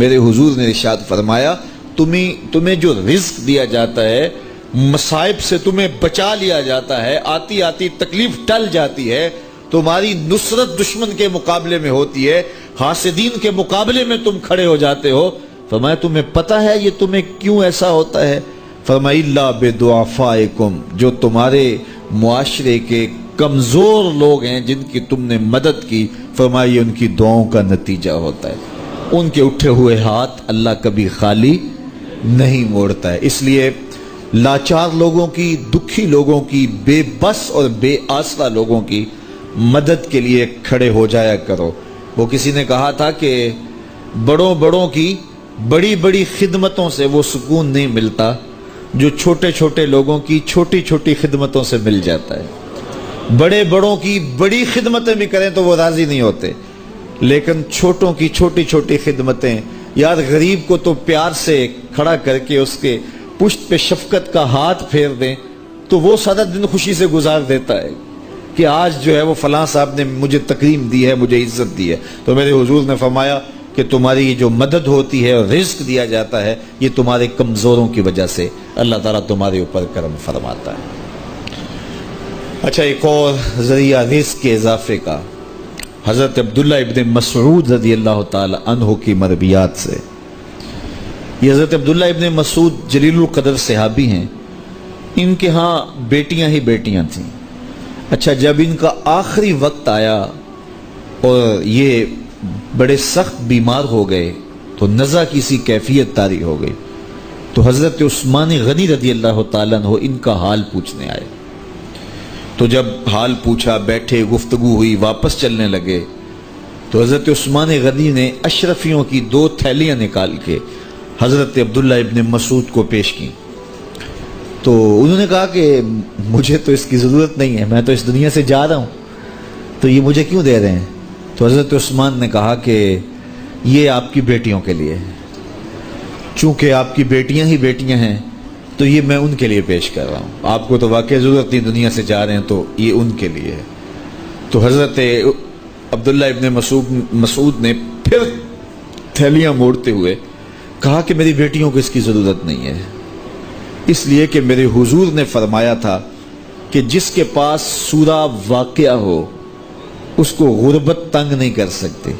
میرے حضور نے ارشاد فرمایا تمہیں جو رزق دیا جاتا ہے، مصائب سے تمہیں بچا لیا جاتا ہے، آتی آتی تکلیف ٹل جاتی ہے، تمہاری نصرت دشمن کے مقابلے میں ہوتی ہے، حاسدین کے مقابلے میں تم کھڑے ہو جاتے ہو، فرمایا تمہیں پتہ ہے یہ تمہیں کیوں ایسا ہوتا ہے؟ فرمایا الا بدعفائکم، جو تمہارے معاشرے کے کمزور لوگ ہیں جن کی تم نے مدد کی، فرمایا یہ ان کی دعاؤں کا نتیجہ ہوتا ہے، ان کے اٹھے ہوئے ہاتھ اللہ کبھی خالی نہیں موڑتا ہے۔ اس لیے لاچار لوگوں کی، دکھی لوگوں کی، بے بس اور بے آسرا لوگوں کی مدد کے لیے کھڑے ہو جایا کرو۔ وہ کسی نے کہا تھا کہ بڑوں کی بڑی بڑی خدمتوں سے وہ سکون نہیں ملتا جو چھوٹے چھوٹے لوگوں کی چھوٹی چھوٹی خدمتوں سے مل جاتا ہے۔ بڑوں کی بڑی خدمتیں بھی کریں تو وہ راضی نہیں ہوتے، لیکن چھوٹوں کی چھوٹی چھوٹی خدمتیں، یار غریب کو تو پیار سے کھڑا کر کے اس کے پشت پہ شفقت کا ہاتھ پھیر دیں تو وہ سارا دن خوشی سے گزار دیتا ہے کہ آج جو ہے وہ فلاں صاحب نے مجھے تکریم دی ہے، مجھے عزت دی ہے۔ تو میرے حضور نے فرمایا کہ تمہاری جو مدد ہوتی ہے اور رزق دیا جاتا ہے یہ تمہارے کمزوروں کی وجہ سے اللہ تعالیٰ تمہارے اوپر کرم فرماتا ہے۔ اچھا، ایک اور ذریعہ رزق کے اضافے کا حضرت عبداللہ ابن مسعود رضی اللہ تعالی عنہ کی مرویات سے۔ یہ حضرت عبداللہ ابن مسعود جلیل القدر صحابی ہیں، ان کے ہاں بیٹیاں ہی بیٹیاں تھیں۔ اچھا، جب ان کا آخری وقت آیا اور یہ بڑے سخت بیمار ہو گئے تو نزع کی سی کیفیت طاری ہو گئی، تو حضرت عثمان غنی رضی اللہ تعالیٰ عنہ ان کا حال پوچھنے آئے۔ تو جب حال پوچھا، بیٹھے، گفتگو ہوئی، واپس چلنے لگے تو حضرت عثمان غنی نے اشرفیوں کی 2 تھیلیاں نکال کے حضرت عبداللہ ابن مسعود کو پیش کی۔ تو انہوں نے کہا کہ مجھے تو اس کی ضرورت نہیں ہے، میں تو اس دنیا سے جا رہا ہوں، تو یہ مجھے کیوں دے رہے ہیں؟ تو حضرت عثمان نے کہا کہ یہ آپ کی بیٹیوں کے لیے ہے، چونکہ آپ کی بیٹیاں ہی بیٹیاں ہیں تو یہ میں ان کے لیے پیش کر رہا ہوں، آپ کو تو واقعی ضرورت نہیں، دنیا سے جا رہے ہیں تو یہ ان کے لیے ہے۔ تو حضرت عبداللہ ابن مسعود نے پھر تھیلیاں موڑتے ہوئے کہا کہ میری بیٹیوں کو اس کی ضرورت نہیں ہے، اس لیے کہ میرے حضور نے فرمایا تھا کہ جس کے پاس سورہ واقعہ ہو اس کو غربت تنگ نہیں کر سکتی،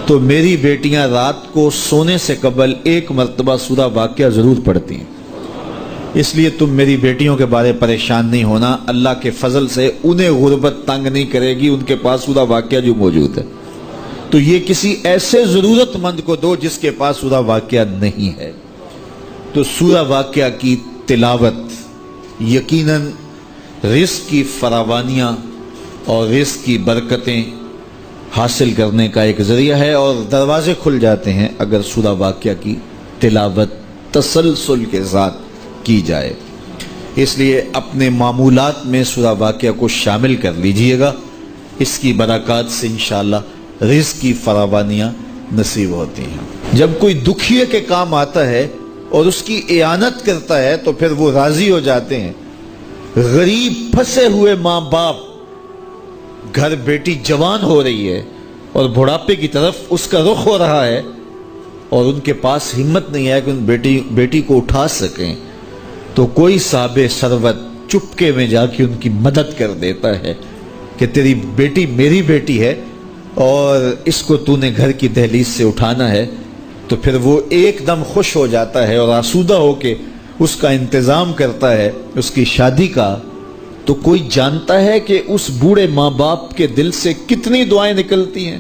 تو میری بیٹیاں رات کو سونے سے قبل 1 مرتبہ سورہ واقعہ ضرور پڑھتی ہیں، اس لیے تم میری بیٹیوں کے بارے پریشان نہیں ہونا، اللہ کے فضل سے انہیں غربت تنگ نہیں کرے گی، ان کے پاس سورہ واقعہ جو موجود ہے، تو یہ کسی ایسے ضرورت مند کو دو جس کے پاس سورہ واقعہ نہیں ہے۔ تو سورہ واقعہ کی تلاوت یقیناً رزق کی فراوانیاں اور رزق کی برکتیں حاصل کرنے کا ایک ذریعہ ہے، اور دروازے کھل جاتے ہیں اگر سورہ واقعہ کی تلاوت تسلسل کے ساتھ کی جائے۔ اس لیے اپنے معمولات میں سورہ واقعہ کو شامل کر لیجئے گا، اس کی برکات سے انشاءاللہ رزق کی فراوانیاں نصیب ہوتی ہیں۔ جب کوئی دکھیے کے کام آتا ہے اور اس کی اعانت کرتا ہے تو پھر وہ راضی ہو جاتے ہیں۔ غریب پھنسے ہوئے ماں باپ، گھر بیٹی جوان ہو رہی ہے اور بڑھاپے کی طرف اس کا رخ ہو رہا ہے اور ان کے پاس ہمت نہیں ہے کہ ان بیٹی کو اٹھا سکیں، تو کوئی صاحب ثروت چپکے میں جا کے ان کی مدد کر دیتا ہے کہ تیری بیٹی میری بیٹی ہے اور اس کو تو نے گھر کی دہلیز سے اٹھانا ہے، تو پھر وہ ایک دم خوش ہو جاتا ہے اور آسودہ ہو کے اس کا انتظام کرتا ہے اس کی شادی کا۔ تو کوئی جانتا ہے کہ اس بوڑھے ماں باپ کے دل سے کتنی دعائیں نکلتی ہیں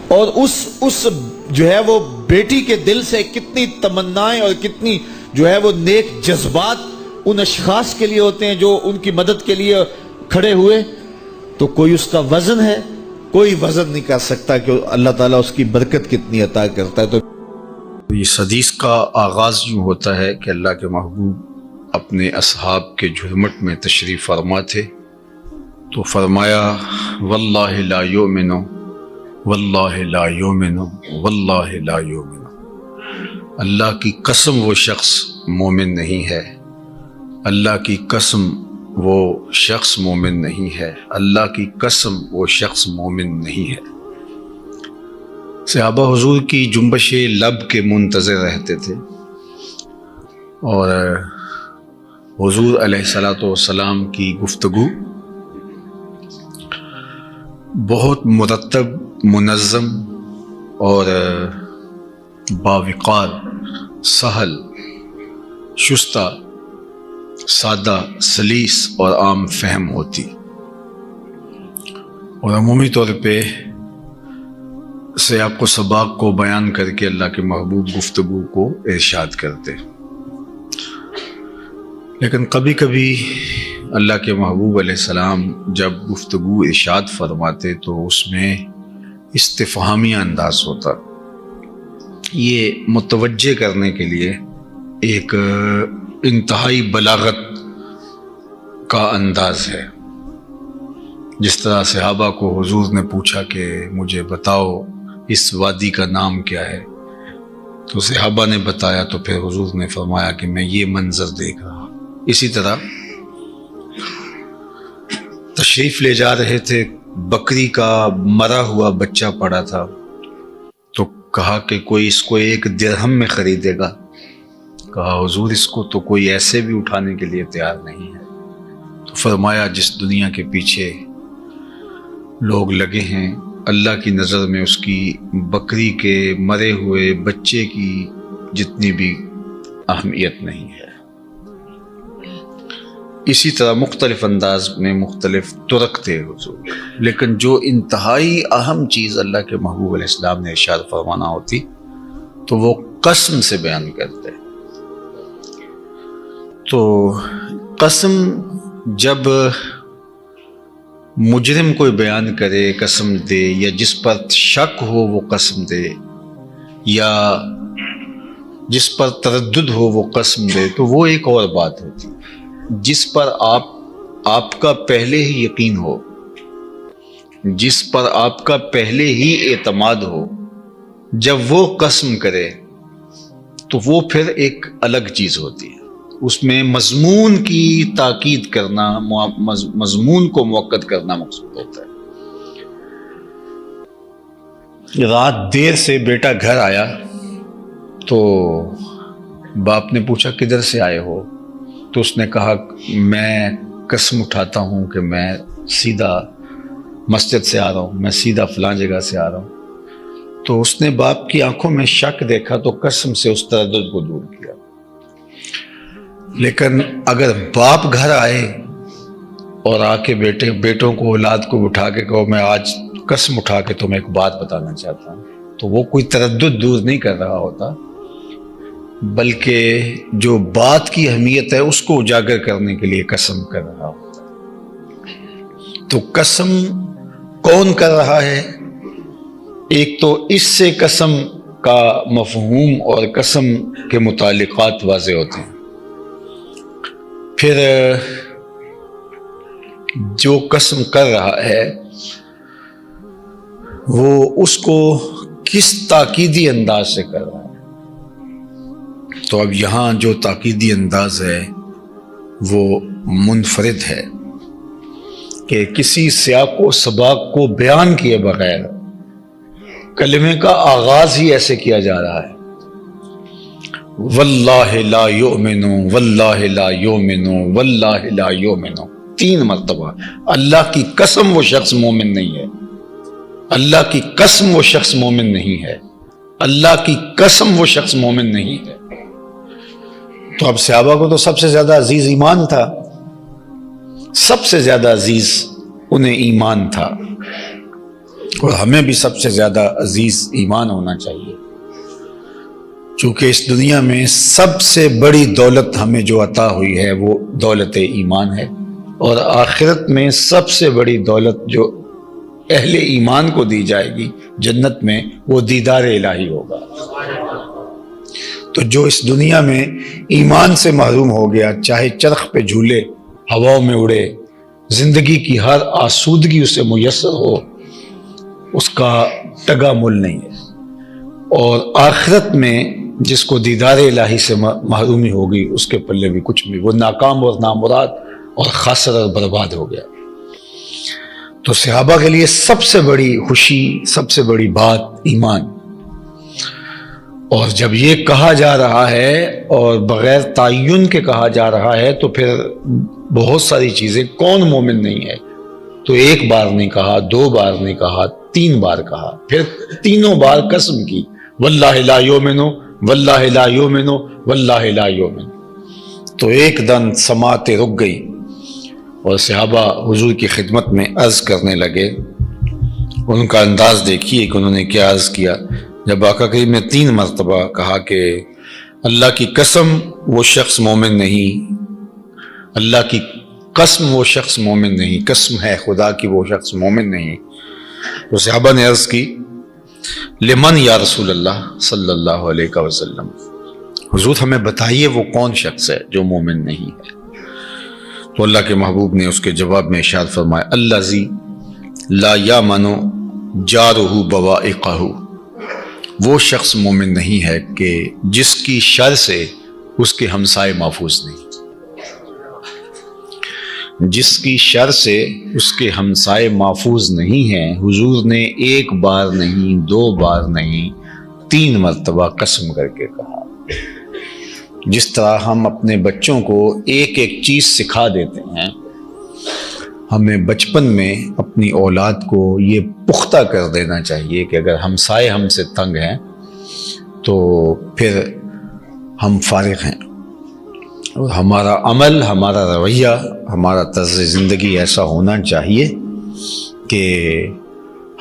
اور اس جو ہے وہ بیٹی کے دل سے کتنی تمنائیں اور کتنی جو ہے وہ نیک جذبات ان اشخاص کے لیے ہوتے ہیں جو ان کی مدد کے لیے کھڑے ہوئے۔ تو کوئی اس کا وزن ہے؟ کوئی وزن نہیں کر سکتا کہ اللہ تعالیٰ اس کی برکت کتنی عطا کرتا ہے۔ تو اس حدیث کا آغاز یوں ہوتا ہے کہ اللہ کے محبوب اپنے اصحاب کے جھرمٹ میں تشریف فرما تھے تو فرمایا واللہ لا یؤمن واللہ لا یؤمن واللہ لا یؤمن، اللہ کی قسم وہ شخص مومن نہیں ہے، اللہ کی قسم وہ شخص مومن نہیں ہے، اللہ کی قسم وہ شخص مومن نہیں ہے۔ صحابہ حضور کی جنبش لب کے منتظر رہتے تھے، اور حضور علیہ الصلاۃ والسلام کی گفتگو بہت مرتب، منظم اور باوقار، سہل، شستہ، سادہ، سلیس اور عام فہم ہوتی، اور عمومی طور پہ سیاق و سباق کو بیان کر کے اللہ کے محبوب گفتگو کو ارشاد کرتے۔ لیکن کبھی کبھی اللہ کے محبوب علیہ السلام جب گفتگو ارشاد فرماتے تو اس میں استفہامی انداز ہوتا، یہ متوجہ کرنے کے لیے ایک انتہائی بلاغت کا انداز ہے۔ جس طرح صحابہ کو حضور نے پوچھا کہ مجھے بتاؤ اس وادی کا نام کیا ہے، تو صحابہ نے بتایا، تو پھر حضور نے فرمایا کہ میں یہ منظر دیکھ رہا۔ اسی طرح تشریف لے جا رہے تھے، بکری کا مرا ہوا بچہ پڑا تھا، تو کہا کہ کوئی اس کو 1 درہم میں خریدے گا؟ کہا حضور اس کو تو کوئی ایسے بھی اٹھانے کے لیے تیار نہیں ہے۔ تو فرمایا جس دنیا کے پیچھے لوگ لگے ہیں، اللہ کی نظر میں اس کی بکری کے مرے ہوئے بچے کی جتنی بھی اہمیت نہیں ہے۔ اسی طرح مختلف انداز میں مختلف طرق تھے حضور، لیکن جو انتہائی اہم چیز اللہ کے محبوب علیہ السلام نے ارشاد فرمانا ہوتی تو وہ قسم سے بیان کرتے۔ تو قسم جب مجرم کوئی بیان کرے، قسم دے، یا جس پر شک ہو وہ قسم دے، یا جس پر تردد ہو وہ قسم دے، تو وہ ایک اور بات ہوتی۔ جس پر آپ کا پہلے ہی یقین ہو، جس پر آپ کا پہلے ہی اعتماد ہو، جب وہ قسم کرے تو وہ پھر ایک الگ چیز ہوتی ہے۔ اس میں مضمون کی تاکید کرنا، مضمون کو مؤکد کرنا مقصود ہوتا ہے۔ رات دیر سے بیٹا گھر آیا تو باپ نے پوچھا کدھر سے آئے ہو؟ تو اس نے کہا میں قسم اٹھاتا ہوں کہ میں سیدھا مسجد سے آ رہا ہوں، میں سیدھا فلاں جگہ سے آ رہا ہوں۔ تو اس نے باپ کی آنکھوں میں شک دیکھا تو قسم سے اس تردد کو دور کیا۔ لیکن اگر باپ گھر آئے اور آ کے بیٹوں کو، اولاد کو اٹھا کے کہو میں آج قسم اٹھا کے تمہیں ایک بات بتانا چاہتا ہوں، تو وہ کوئی تردد دور نہیں کر رہا ہوتا، بلکہ جو بات کی اہمیت ہے اس کو اجاگر کرنے کے لیے قسم کر رہا ہوتا ہے۔ تو قسم کون کر رہا ہے؟ ایک تو اس سے قسم کا مفہوم اور قسم کے متعلقات واضح ہوتے ہیں۔ پھر جو قسم کر رہا ہے وہ اس کو کس تاکیدی انداز سے کر رہا ہے۔ تو اب یہاں جو تاکیدی انداز ہے وہ منفرد ہے کہ کسی سیاق و سباق کو بیان کیے بغیر کلمے کا آغاز ہی ایسے کیا جا رہا ہے، واللہ لا یؤمن، واللہ لا یؤمن، واللہ لا یؤمن، 3 مرتبہ۔ اللہ کی قسم وہ شخص مومن نہیں ہے، اللہ کی قسم وہ شخص مومن نہیں ہے، اللہ کی قسم وہ شخص مومن نہیں ہے۔ تو اب صحابہ کو تو سب سے زیادہ عزیز ایمان تھا، سب سے زیادہ عزیز انہیں ایمان تھا، اور ہمیں بھی سب سے زیادہ عزیز ایمان ہونا چاہیے، چونکہ اس دنیا میں سب سے بڑی دولت ہمیں جو عطا ہوئی ہے وہ دولت ایمان ہے، اور آخرت میں سب سے بڑی دولت جو اہل ایمان کو دی جائے گی جنت میں وہ دیدار الہی ہوگا۔ تو جو اس دنیا میں ایمان سے محروم ہو گیا، چاہے چرخ پہ جھولے، ہواؤں میں اڑے، زندگی کی ہر آسودگی اسے میسر ہو، اس کا ٹگا مل نہیں ہے، اور آخرت میں جس کو دیدار الہی سے محرومی ہوگی اس کے پلے بھی کچھ بھی، وہ ناکام اور نامراد اور خاسر اور برباد ہو گیا۔ تو صحابہ کے لیے سب سے بڑی خوشی، سب سے بڑی بات ایمان۔ اور جب یہ کہا جا رہا ہے اور بغیر تعین کے کہا جا رہا ہے تو پھر بہت ساری چیزیں، کون مومن نہیں ہے؟ تو ایک بار نہیں کہا، 2 بار نہیں کہا، 3 بار کہا، پھر تینوں بار قسم کی، واللہ لا یؤمنو واللہ لا یؤمنو واللہ لا یؤمنو۔ تو ایک دم سماعتیں رک گئی اور صحابہ حضور کی خدمت میں عرض کرنے لگے۔ ان کا انداز دیکھیے کہ انہوں نے کیا عرض کیا۔ جب آقا کریم نے 3 مرتبہ کہا کہ اللہ کی قسم وہ شخص مومن نہیں، اللہ کی قسم وہ شخص مومن نہیں، قسم ہے خدا کی وہ شخص مومن نہیں، تو صحابہ نے عرض کی لمن یا رسول اللہ صلی اللہ علیہ وسلم، حضور ہمیں بتائیے وہ کون شخص ہے جو مومن نہیں ہے۔ تو اللہ کے محبوب نے اس کے جواب میں ارشاد فرمایا الذی لا یامن جارہ بوائقہ، وہ شخص مومن نہیں ہے کہ جس کی شر سے اس کے ہمسائے محفوظ نہیں، جس کی شر سے اس کے ہمسائے محفوظ نہیں ہیں۔ حضور نے 1 بار نہیں، 2 بار نہیں، 3 مرتبہ قسم کر کے کہا۔ جس طرح ہم اپنے بچوں کو ایک چیز سکھا دیتے ہیں، ہمیں بچپن میں اپنی اولاد کو یہ پختہ کر دینا چاہیے کہ اگر ہمسائے ہم سے تنگ ہیں تو پھر ہم فارغ ہیں، اور ہمارا عمل، ہمارا رویہ، ہمارا طرز زندگی ایسا ہونا چاہیے کہ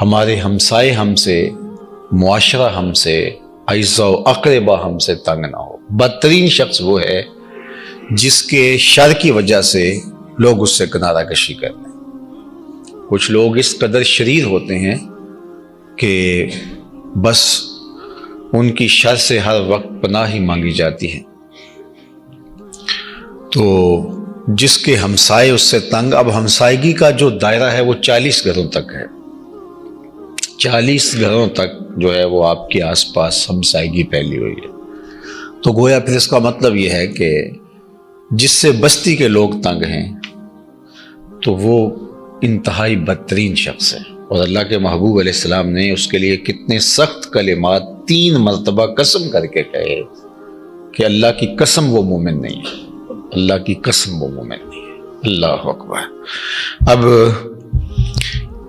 ہمارے ہمسائے ہم سے، معاشرہ ہم سے، اعزا و اقربا ہم سے تنگ نہ ہو۔ بدترین شخص وہ ہے جس کے شر کی وجہ سے لوگ اس سے کنارہ کشی کر لیں۔ کچھ لوگ اس قدر شریر ہوتے ہیں کہ بس ان کی شر سے ہر وقت پناہ ہی مانگی جاتی ہے۔ تو جس کے ہمسائے اس سے تنگ، اب ہمسائیگی کا جو دائرہ ہے وہ 40 گھروں تک ہے، 40 گھروں تک جو ہے وہ آپ کے آس پاس ہمسائیگی پھیلی ہوئی ہے۔ تو گویا پھر اس کا مطلب یہ ہے کہ جس سے بستی کے لوگ تنگ ہیں تو وہ انتہائی بدترین شخص ہے، اور اللہ کے محبوب علیہ السلام نے اس کے لیے کتنے سخت کلمات 3 مرتبہ قسم کر کے کہے کہ اللہ کی قسم وہ مومن نہیں ہے، اللہ کی قسم وہ مومن نہیں ہے۔ اللہ اکبر۔ اب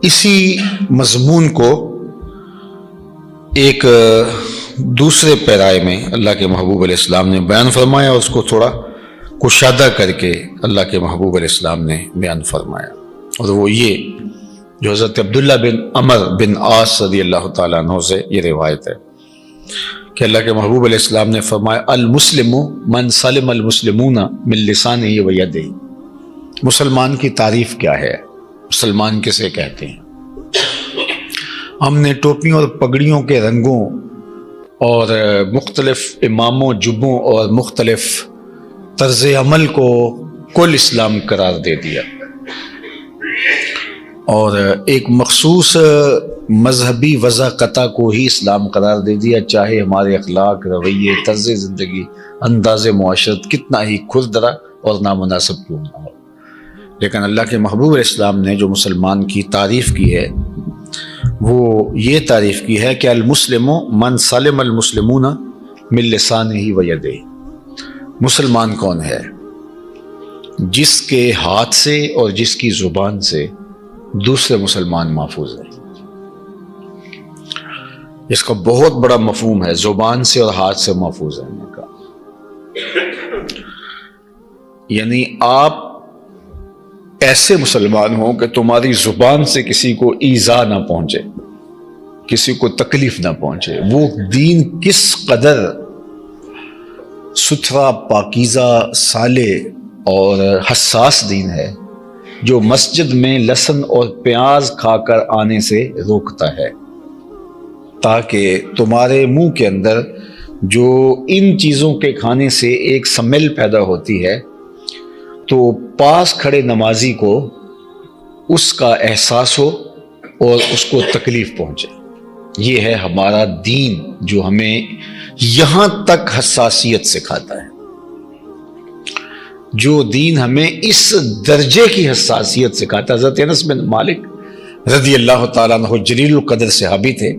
اسی مضمون کو ایک دوسرے پیرائے میں اللہ کے محبوب علیہ السلام نے بیان فرمایا، اور اس کو تھوڑا کشادہ کر کے اللہ کے محبوب علیہ السلام نے بیان فرمایا، اور وہ یہ جو حضرت عبداللہ بن عمر بن عاص رضی اللہ تعالیٰ عنہ سے یہ روایت ہے کہ اللہ کے محبوب علیہ السلام نے فرمایا المسلم من سلم المسلمون من لسانہ و یدہ۔ مسلمان کی تعریف کیا ہے؟ مسلمان کسے کہتے ہیں؟ ہم نے ٹوپیوں اور پگڑیوں کے رنگوں اور مختلف اماموں، جبوں اور مختلف طرز عمل کو کل اسلام قرار دے دیا، اور ایک مخصوص مذہبی وضاقتہ کو ہی اسلام قرار دے دیا، چاہے ہمارے اخلاق، رویے، طرز زندگی، انداز معاشرت کتنا ہی کھردرا اور نامناسب کیوں نہ ہو۔ لیکن اللہ کے محبوب علیہ السلام نے جو مسلمان کی تعریف کی ہے وہ یہ تعریف کی ہے کہ المسلم من سلم المسلمون من لسانہ و یدہ۔ مسلمان کون ہے؟ جس کے ہاتھ سے اور جس کی زبان سے دوسرے مسلمان محفوظ ہیں۔ اس کا بہت بڑا مفہوم ہے، زبان سے اور ہاتھ سے محفوظ رہنے کا۔ یعنی آپ ایسے مسلمان ہوں کہ تمہاری زبان سے کسی کو ایذا نہ پہنچے، کسی کو تکلیف نہ پہنچے۔ وہ دین کس قدر ستھرا، پاکیزہ، صالح اور حساس دین ہے جو مسجد میں لہسن اور پیاز کھا کر آنے سے روکتا ہے، تاکہ تمہارے منہ کے اندر جو ان چیزوں کے کھانے سے ایک سمیل پیدا ہوتی ہے تو پاس کھڑے نمازی کو اس کا احساس ہو اور اس کو تکلیف پہنچے۔ یہ ہے ہمارا دین جو ہمیں یہاں تک حساسیت سکھاتا ہے، جو دین ہمیں اس درجے کی حساسیت سکھاتا ہے۔ حضرت انس بن مالک رضی اللہ تعالیٰ عنہ جلیل القدر صحابی تھے،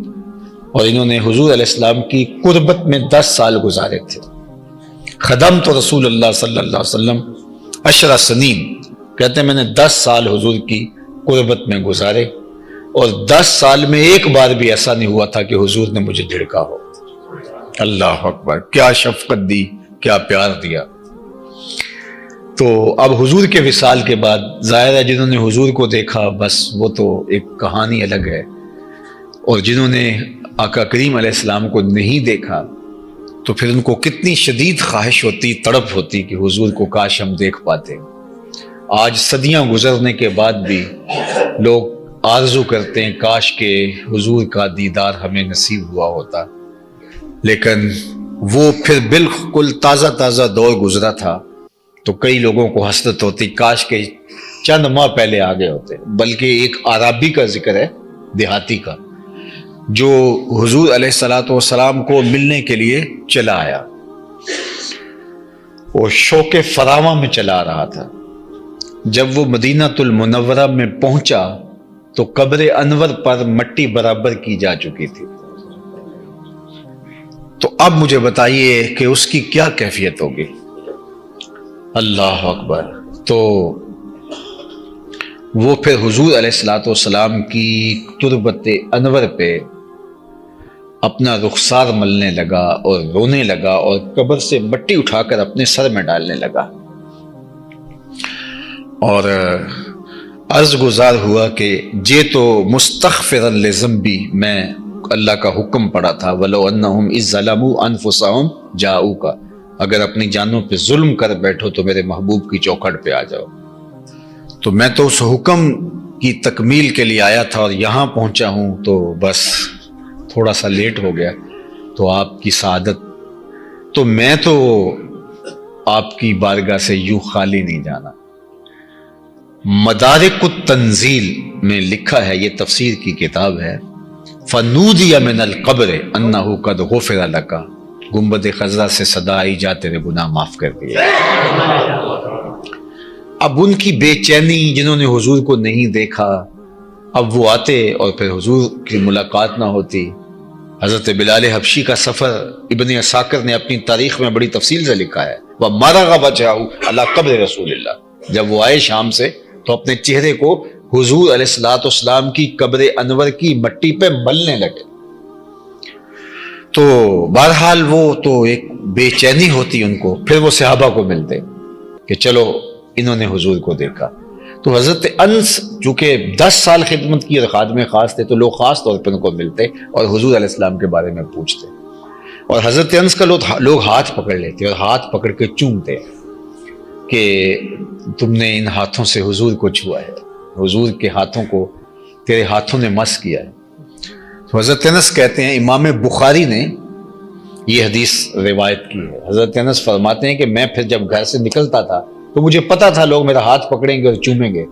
اور انہوں نے حضور علیہ السلام کی قربت میں 10 سال گزارے تھے. خدمت رسول اللہ صلی اللہ علیہ وسلم 10 سنین، کہتے ہیں میں نے 10 سال حضور کی قربت میں گزارے، اور 10 سال میں ایک بار بھی ایسا نہیں ہوا تھا کہ حضور نے مجھے جھڑکا ہو. اللہ اکبر، کیا شفقت دی، کیا پیار دیا. تو اب حضور کے وصال کے بعد ظاہر ہے جنہوں نے حضور کو دیکھا بس وہ تو ایک کہانی الگ ہے، اور جنہوں نے آقا کریم علیہ السلام کو نہیں دیکھا تو پھر ان کو کتنی شدید خواہش ہوتی، تڑپ ہوتی کہ حضور کو کاش ہم دیکھ پاتے. آج صدیاں گزرنے کے بعد بھی لوگ آرزو کرتے ہیں کاش کہ حضور کا دیدار ہمیں نصیب ہوا ہوتا، لیکن وہ پھر بالکل تازہ تازہ دور گزرا تھا تو کئی لوگوں کو حسرت ہوتی کاش کہ چند ماہ پہلے آگے ہوتے. بلکہ ایک عربی کا ذکر ہے، دیہاتی کا، جو حضور علیہ الصلوۃ والسلام کو ملنے کے لیے چلا آیا. وہ شوق فراواں میں چلا رہا تھا. جب وہ مدینہ المنورہ میں پہنچا تو قبر انور پر مٹی برابر کی جا چکی تھی. تو اب مجھے بتائیے کہ اس کی کیا کیفیت ہوگی. اللہ اکبر. تو وہ پھر حضور علیہ الصلوۃ والسلام کی تربت انور پہ اپنا رخسار ملنے لگا اور رونے لگا اور قبر سے مٹی اٹھا کر اپنے سر میں ڈالنے لگا، اور عرض گزار ہوا کہ جے تو مستغفرا لذنبی، میں اللہ کا حکم پڑا تھا وَلَوْ أَنَّهُمْ إِذْ ظَلَمُوا أَنفُسَهُمْ جَاءُوكَ، اگر اپنی جانوں پہ ظلم کر بیٹھو تو میرے محبوب کی چوکھٹ پہ آ جاؤ. تو میں تو اس حکم کی تکمیل کے لیے آیا تھا اور یہاں پہنچا ہوں تو بس تھوڑا سا لیٹ ہو گیا. تو آپ کی سعادت، تو میں تو آپ کی بارگاہ سے یوں خالی نہیں جانا. مدارک التنزیل میں لکھا ہے، یہ تفسیر کی کتاب ہے، فنودی من القبر انہ قد غفر لک، گنبد خضرا سے صدا آئی جا تیرے گناہ معاف کر دیا. اب ان کی بے چینی، جنہوں نے حضور کو نہیں دیکھا، اب وہ آتے اور پھر حضور کی ملاقات نہ ہوتی. حضرت بلال حبشی کا سفر ابن عساکر نے اپنی تاریخ میں بڑی تفصیل سے لکھا ہے، وَمَرَغَ وَجْهَهُ عَلَى قَبْرِ رسول اللہ. جب وہ آئے شام سے تو اپنے چہرے کو حضور علیہ الصلوۃ والسلام کی قبر انور کی مٹی پہ ملنے لگے. تو بہرحال وہ تو ایک بے چینی ہوتی ان کو. پھر وہ صحابہ کو ملتے کہ چلو انہوں نے حضور کو دیکھا. تو حضرت انس چونکہ 10 سال خدمت کی اور خادم خاص تھے تو لوگ خاص طور پر ان کو ملتے اور حضور علیہ السلام کے بارے میں پوچھتے، اور حضرت انس کا لوگ ہاتھ پکڑ لیتے اور ہاتھ پکڑ کے چومتے کہ تم نے ان ہاتھوں سے حضور کو چھوا ہے، حضور کے ہاتھوں کو تیرے ہاتھوں نے مس کیا ہے. تو حضرت انس کہتے ہیں، امام بخاری نے یہ حدیث روایت کی ہے. حضرت انس فرماتے ہیں کہ میں پھر جب گھر سے نکلتا تھا تو مجھے پتا تھا لوگ میرا ہاتھ پکڑیں گے اور چومیں گے،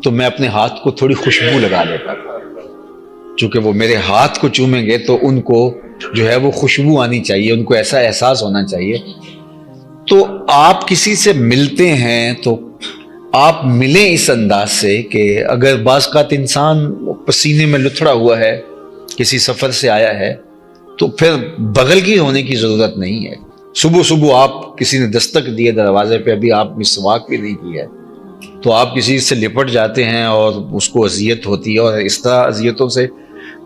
تو میں اپنے ہاتھ کو تھوڑی خوشبو لگا لیتا تھا. چونکہ وہ میرے ہاتھ کو چومیں گے تو ان کو جو ہے وہ خوشبو آنی چاہیے، ان کو ایسا احساس ہونا چاہیے. تو آپ کسی سے ملتے ہیں تو آپ ملیں اس انداز سے کہ اگر بعض اوقات انسان پسینے میں لتھڑا ہوا ہے، کسی سفر سے آیا ہے، تو پھر بغل کی ہونے کی ضرورت نہیں ہے. صبح صبح آپ کسی نے دستک دیے دروازے پہ، ابھی آپ مسواک بھی نہیں کی ہے، تو آپ کسی سے لپٹ جاتے ہیں اور اس کو اذیت ہوتی ہے. اور اس طرح اذیتوں سے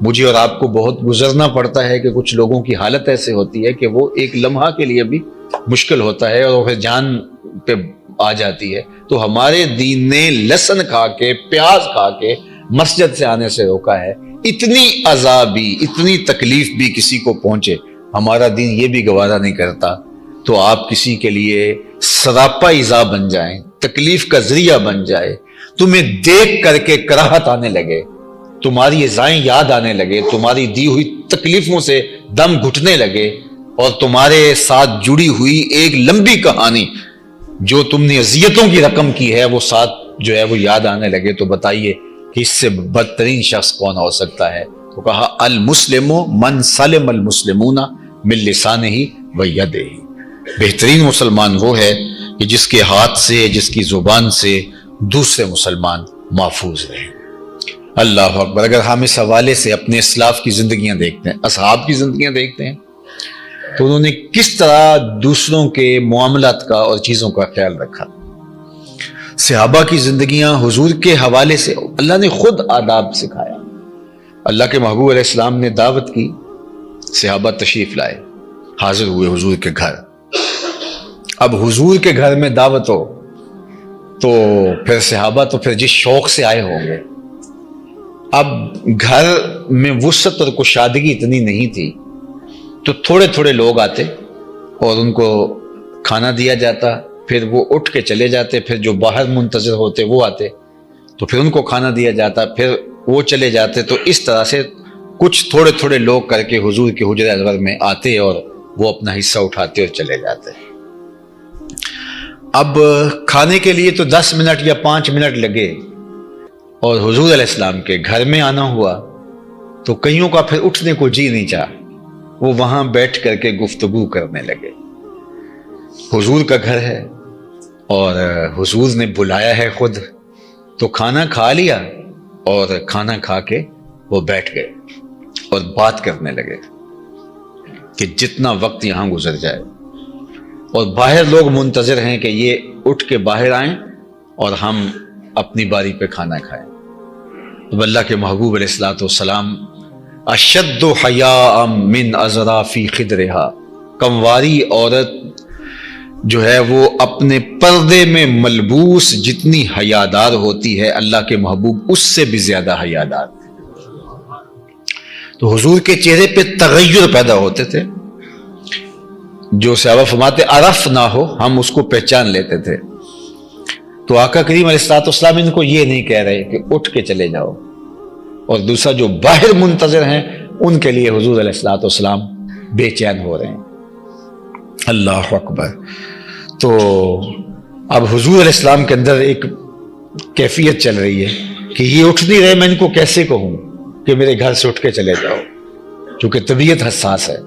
مجھے اور آپ کو بہت گزرنا پڑتا ہے کہ کچھ لوگوں کی حالت ایسے ہوتی ہے کہ وہ ایک لمحہ کے لیے بھی مشکل ہوتا ہے اور پھر جان پہ آ جاتی ہے. تو ہمارے دین نے لہسن کھا کے، پیاز کھا کے مسجد سے آنے سے روکا ہے. اتنی عذابی، اتنی تکلیف بھی کسی کو پہنچے، ہمارا دین یہ بھی گوارا نہیں کرتا. تو آپ کسی کے لیے سراپا ایذا بن جائیں، تکلیف کا ذریعہ بن جائے، تمہیں دیکھ کر کے کراہت آنے لگے، تمہاری ایذائیں یاد آنے لگے، تمہاری دی ہوئی تکلیفوں سے دم گھٹنے لگے، اور تمہارے ساتھ جڑی ہوئی ایک لمبی کہانی جو تم نے اذیتوں کی رقم کی ہے وہ ساتھ جو ہے وہ یاد آنے لگے، تو بتائیے کہ اس سے بدترین شخص کون ہو سکتا ہے. تو کہا المسلم من سلم المسلمون من لسانہ و یدہ، بہترین مسلمان وہ ہے کہ جس کے ہاتھ سے، جس کی زبان سے دوسرے مسلمان محفوظ رہیں. اللہ اکبر. اگر ہم اس حوالے سے اپنے اسلاف کی زندگیاں دیکھتے ہیں، اصحاب کی زندگیاں دیکھتے ہیں، تو انہوں نے کس طرح دوسروں کے معاملات کا اور چیزوں کا خیال رکھا. صحابہ کی زندگیاں حضور کے حوالے سے اللہ نے خود آداب سکھایا. اللہ کے محبوب علیہ السلام نے دعوت کی، صحابہ تشریف لائے، حاضر ہوئے حضور کے گھر. اب حضور کے گھر میں دعوت ہو تو پھر صحابہ تو پھر جس شوق سے آئے ہوں گے. اب گھر میں وسعت اور کشادگی اتنی نہیں تھی، تو تھوڑے تھوڑے لوگ آتے اور ان کو کھانا دیا جاتا، پھر وہ اٹھ کے چلے جاتے، پھر جو باہر منتظر ہوتے وہ آتے تو پھر ان کو کھانا دیا جاتا، پھر وہ چلے جاتے. تو اس طرح سے کچھ تھوڑے تھوڑے لوگ کر کے حضور کے حجرہ انور میں آتے اور وہ اپنا حصہ اٹھاتے اور چلے جاتے. اب کھانے کے لیے تو 10 منٹ یا 5 منٹ لگے اور حضور علیہ السلام کے گھر میں آنا ہوا تو کئیوں کا پھر اٹھنے کو جی نہیں چاہا، وہ وہاں بیٹھ کر کے گفتگو کرنے لگے. حضور کا گھر ہے اور حضور نے بلایا ہے خود، تو کھانا کھا لیا اور کھانا کھا کے وہ بیٹھ گئے اور بات کرنے لگے کہ جتنا وقت یہاں گزر جائے، اور باہر لوگ منتظر ہیں کہ یہ اٹھ کے باہر آئیں اور ہم اپنی باری پہ کھانا کھائیں. تو اللہ کے محبوب علیہ الصلوۃ والسلام اشد حیاء من اظرافی خدرہا، کمواری عورت جو ہے وہ اپنے پردے میں ملبوس جتنی حیادار ہوتی ہے، اللہ کے محبوب اس سے بھی زیادہ حیادار. تو حضور کے چہرے پہ تغیر پیدا ہوتے تھے، جو صحابہ فرماتے عرف نہ ہو ہم اس کو پہچان لیتے تھے. تو آقا کریم علیہ الصلوۃ والسلام ان کو یہ نہیں کہہ رہے کہ اٹھ کے چلے جاؤ، اور دوسرا جو باہر منتظر ہیں ان کے لیے حضور علیہ الصلوۃ والسلام بے چین ہو رہے ہیں. اللہ اکبر. تو اب حضور علیہ السلام کے اندر ایک کیفیت چل رہی ہے کہ یہ اٹھ نہیں رہے، میں ان کو کیسے کہوں کہ میرے گھر سے اٹھ کے چلے جاؤ، چونکہ طبیعت حساس ہے.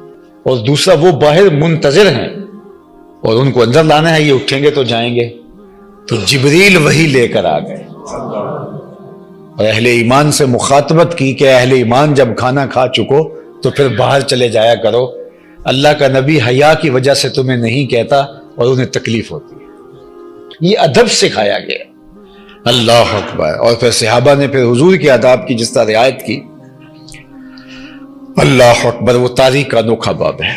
اور دوسرا وہ باہر منتظر ہیں اور ان کو اندر لانا ہے، یہ اٹھیں گے تو جائیں گے. تو جبریل وہی لے کر آ گئے اور اہل ایمان سے مخاطبت کی کہ اہل ایمان جب کھانا کھا چکو تو پھر باہر چلے جایا کرو. اللہ کا نبی حیا کی وجہ سے تمہیں نہیں کہتا اور انہیں تکلیف ہوتی ہے. یہ ادب سکھایا گیا. اللہ اکبر. اور پھر صحابہ نے پھر حضور کے آداب کی جس طرح رعایت کی، اللہ اکبر. وہ تاریخ کا انوکھا باب ہے.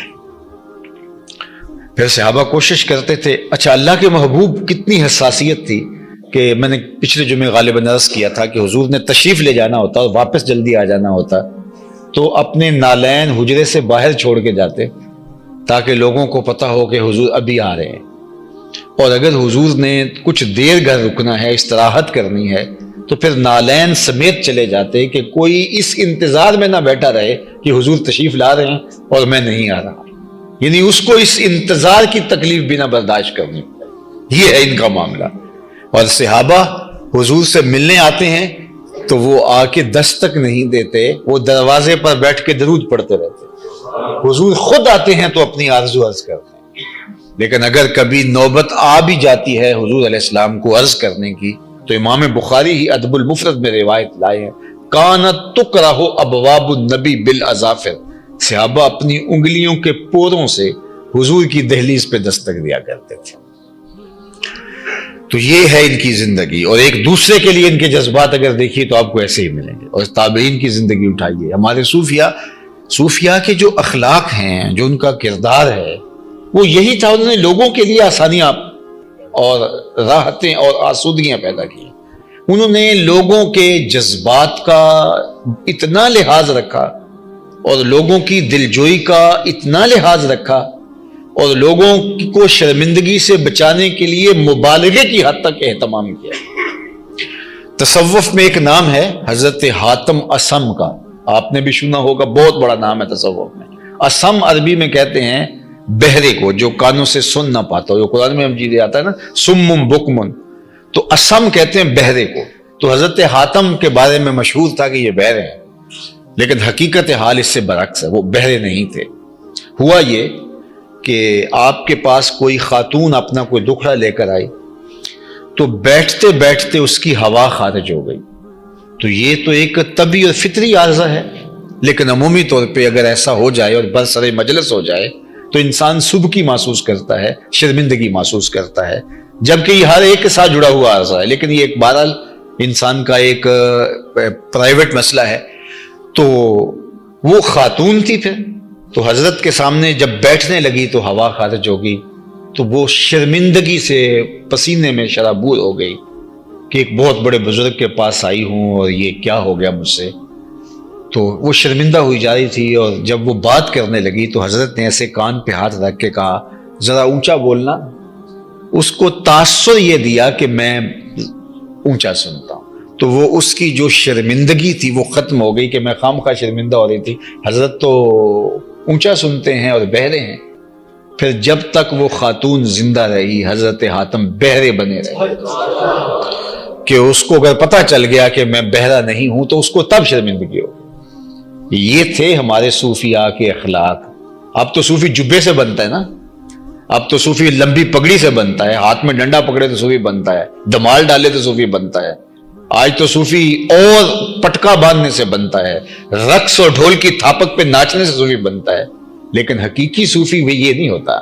پھر صحابہ کوشش کرتے تھے. اچھا، اللہ کے محبوب کتنی حساسیت تھی کہ میں نے پچھلے جمعے غالباً عرض کیا تھا کہ حضور نے تشریف لے جانا ہوتا اور واپس جلدی آ جانا ہوتا تو اپنے نالین حجرے سے باہر چھوڑ کے جاتے تاکہ لوگوں کو پتہ ہو کہ حضور ابھی آ رہے ہیں. اور اگر حضور نے کچھ دیر گھر رکنا ہے، استراحت کرنی ہے، تو پھر نالین سمیت چلے جاتے کہ کوئی اس انتظار میں نہ بیٹھا رہے کہ حضور تشریف لا رہے ہیں اور میں نہیں آ رہا. یعنی اس کو اس انتظار کی تکلیف بھی نہ برداشت کرنی. یہ ہے ان کا معاملہ. اور صحابہ حضور سے ملنے آتے ہیں تو وہ آ کے دستک نہیں دیتے، وہ دروازے پر بیٹھ کے درود پڑھتے رہتے. حضور خود آتے ہیں تو اپنی آرزو عرض کرتے ہیں. لیکن اگر کبھی نوبت آ بھی جاتی ہے حضور علیہ السلام کو عرض کرنے کی تو امام بخاری ہی ادب المفرد میں روایت لائے ہیں، کانت تکرہ ابواب النبی بالاظافر. صحابہ اپنی انگلیوں کے پوروں سے حضور کی دہلیز پہ دستک دیا کرتے تھے. تو یہ ہے ان کی زندگی. اور ایک دوسرے کے لیے ان کے جذبات اگر دیکھیے تو آپ کو ایسے ہی ملیں گے. اور تابعین کی زندگی اٹھائیے، ہمارے صوفیاء کے جو اخلاق ہیں، جو ان کا کردار ہے، وہ یہی تھا. انہوں نے لوگوں کے لیے آسانیاں اور راحتیں اور آسودگیاں پیدا کی. انہوں نے لوگوں کے جذبات کا اتنا لحاظ رکھا اور لوگوں کی دلجوئی کا اتنا لحاظ رکھا اور لوگوں کو شرمندگی سے بچانے کے لیے مبالغے کی حد تک اہتمام کیا. تصوف میں ایک نام ہے حضرت حاتم اصم کا، آپ نے بھی سنا ہوگا، بہت بڑا نام ہے تصوف میں. اصم عربی میں کہتے ہیں بہرے کو، جو کانوں سے سن نہ پاتا ہو. جو قرآن میں مجید آتا ہے نا سمم بکمن، تو اصم کہتے ہیں بہرے کو. تو حضرت حاتم کے بارے میں مشہور تھا کہ یہ بہرے ہیں، لیکن حقیقت حال اس سے برعکس ہے، وہ بہرے نہیں تھے. ہوا یہ کہ آپ کے پاس کوئی خاتون اپنا کوئی دکھڑا لے کر آئی تو بیٹھتے بیٹھتے اس کی ہوا خارج ہو گئی تو یہ تو ایک طبی اور فطری عارضہ ہے، لیکن عمومی طور پہ اگر ایسا ہو جائے اور برسر مجلس ہو جائے تو انسان سبکی محسوس کرتا ہے، شرمندگی محسوس کرتا ہے، جبکہ یہ ہر ایک کے ساتھ جڑا ہوا عارضہ ہے، لیکن یہ ایک بہرحال انسان کا ایک پرائیویٹ مسئلہ ہے۔ تو وہ خاتون تھی، پھر تو حضرت کے سامنے جب بیٹھنے لگی تو ہوا خارج ہو گئی، تو وہ شرمندگی سے پسینے میں شرابور ہو گئی کہ ایک بہت بڑے بزرگ کے پاس آئی ہوں اور یہ کیا ہو گیا مجھ سے۔ تو وہ شرمندہ ہوئی جا رہی تھی، اور جب وہ بات کرنے لگی تو حضرت نے ایسے کان پہ ہاتھ رکھ کے کہا ذرا اونچا بولنا۔ اس کو تاثر یہ دیا کہ میں اونچا سنتا ہوں، تو وہ اس کی جو شرمندگی تھی وہ ختم ہو گئی کہ میں خامخواہ شرمندہ ہو رہی تھی، حضرت تو اونچا سنتے ہیں اور بہرے ہیں۔ پھر جب تک وہ خاتون زندہ رہی حضرت حاتم بہرے بنے رہے، کہ اس کو اگر پتہ چل گیا کہ میں بہرا نہیں ہوں تو اس کو تب شرمندگی ہو۔ یہ تھے ہمارے صوفیاء کے اخلاق۔ اب تو صوفی جبے سے بنتا ہے نا، اب تو صوفی لمبی پگڑی سے بنتا ہے، ہاتھ میں ڈنڈا پکڑے تو صوفی بنتا ہے، دمال ڈالے تو صوفی بنتا ہے، آج تو صوفی اور پٹکا باندھنے سے بنتا ہے، رقص اور ڈھول کی تھاپک پہ ناچنے سے صوفی بنتا ہے، لیکن حقیقی صوفی وہ یہ نہیں ہوتا۔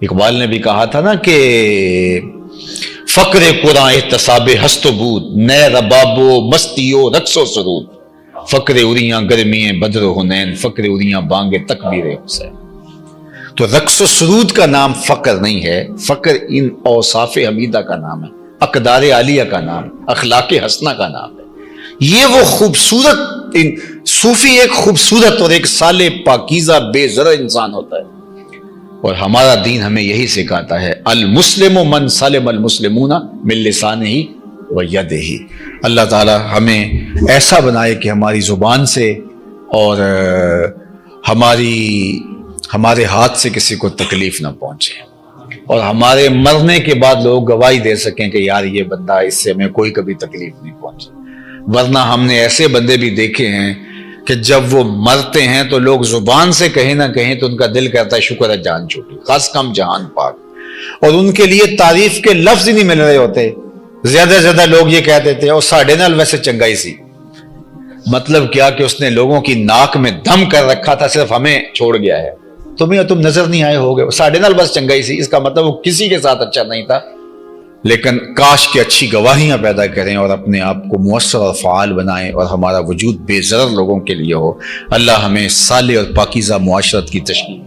اقبال نے بھی کہا تھا نا کہ فقر قرآن احتساب ہست و بود، نئے رباب و مستی و رقص و سرود، فقر اریاں گرمیاں بدر و حنین، فقر اریاں بانگے تکبیر حسین۔ تو رقص و سرود کا نام فقر نہیں ہے، فقر ان اوصاف حمیدہ کا نام ہے، اقدار عالیہ کا نام، اخلاق حسنہ کا نام ہے۔ یہ وہ خوبصورت صوفی ایک خوبصورت اور ایک صالح پاکیزہ بے زرع انسان ہوتا ہے، اور ہمارا دین ہمیں یہی سکھاتا ہے، المسلم من سلم المسلمون من لسانہ و یدہ۔ اللہ تعالی ہمیں ایسا بنائے کہ ہماری زبان سے اور ہمارے ہاتھ سے کسی کو تکلیف نہ پہنچے، اور ہمارے مرنے کے بعد لوگ گواہی دے سکیں کہ یار یہ بندہ، اس سے ہمیں کوئی کبھی تکلیف نہیں پہنچی۔ ورنہ ہم نے ایسے بندے بھی دیکھے ہیں کہ جب وہ مرتے ہیں تو لوگ زبان سے کہیں نہ کہیں تو ان کا دل کہتا ہے شکر ہے جان چھوٹی، خاص کم جہان پاک، اور ان کے لیے تعریف کے لفظ ہی نہیں مل رہے ہوتے۔ زیادہ سے زیادہ لوگ یہ کہتے تھے اور ساڑھے نال ویسے چنگائی سی، مطلب کیا کہ اس نے لوگوں کی ناک میں دم کر رکھا تھا، صرف ہمیں چھوڑ گیا ہے، تم نظر نہیں آئے ہوگے، ساڑھے نال بس چنگائی سی، اس کا مطلب وہ کسی کے ساتھ اچھا نہیں تھا۔ لیکن کاش کہ اچھی گواہیاں پیدا کریں اور اپنے آپ کو مؤثر اور فعال بنائیں، اور ہمارا وجود بے ضرر لوگوں کے لیے ہو۔ اللہ ہمیں صالح اور پاکیزہ معاشرت کی تشکیل